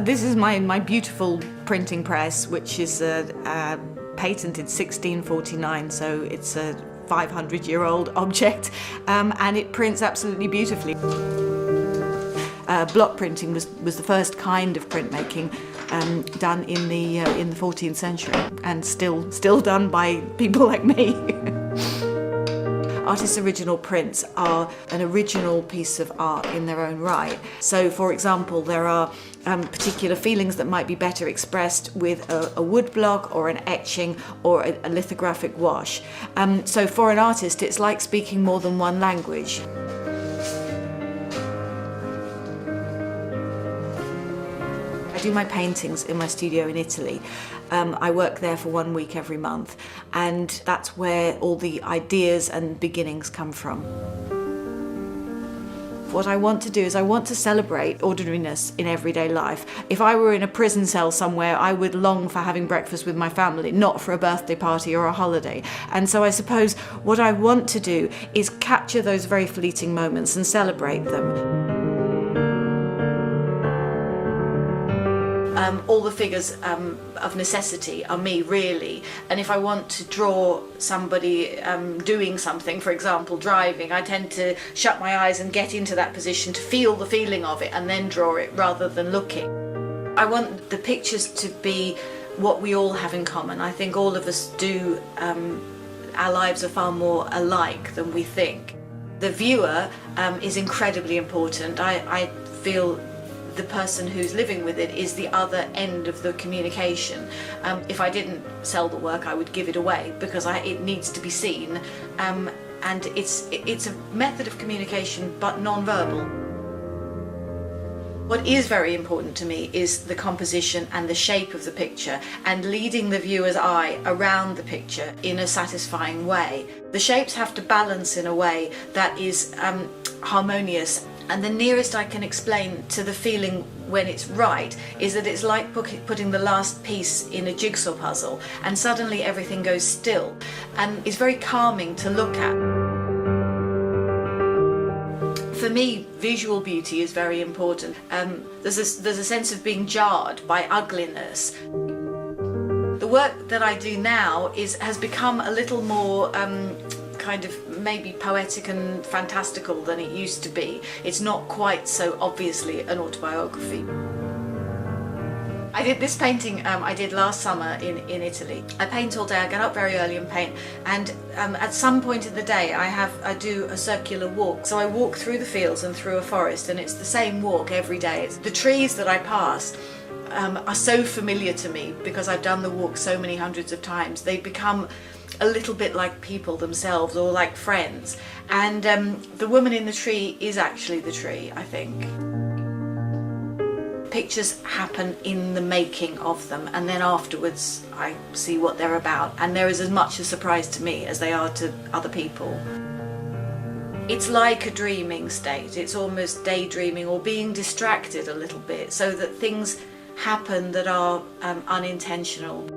This is my beautiful printing press, which is patented 1649, so it's a 500-year-old object, and it prints absolutely beautifully. Block printing was the first kind of printmaking done in the 14th century, and still done by people like me. Artists' original prints are an original piece of art in their own right. So, for example, there are particular feelings that might be better expressed with a wood block or an etching or a lithographic wash. So for an artist, it's like speaking more than one language. I do my paintings in my studio in Italy. I work there for 1 week every month, and that's where all the ideas and beginnings come from. What I want to do is I want to celebrate ordinariness in everyday life. If I were in a prison cell somewhere, I would long for having breakfast with my family, not for a birthday party or a holiday. And so I suppose what I want to do is capture those very fleeting moments and celebrate them. All the figures of necessity are me, really, and if I want to draw somebody doing something, for example driving, I tend to shut my eyes and get into that position to feel the feeling of it and then draw it rather than looking. I want the pictures to be what we all have in common. I think all of us do. Our lives are far more alike than we think. The viewer is incredibly important. I feel the person who's living with it is the other end of the communication. If I didn't sell the work, I would give it away because it needs to be seen, and it's a method of communication but non-verbal. What is very important to me is the composition and the shape of the picture and leading the viewer's eye around the picture in a satisfying way. The shapes have to balance in a way that is harmonious. And the nearest I can explain to the feeling when it's right is that it's like putting the last piece in a jigsaw puzzle and suddenly everything goes still, and it's very calming to look at. For me, visual beauty is very important. There's a sense of being jarred by ugliness. The work that I do now has become a little more kind of maybe poetic and fantastical than it used to be. It's not quite so obviously an autobiography. I did this painting I did last summer in Italy. I paint all day, I get up very early and paint, and at some point in the day I do a circular walk. So I walk through the fields and through a forest, and it's the same walk every day. The trees that I pass are so familiar to me because I've done the walk so many hundreds of times. They become a little bit like people themselves, or like friends, and the woman in the tree is actually the tree, I think. Pictures happen in the making of them, and then afterwards I see what they're about, and there is as much a surprise to me as they are to other people. It's like a dreaming state. It's almost daydreaming or being distracted a little bit so that things happen that are unintentional.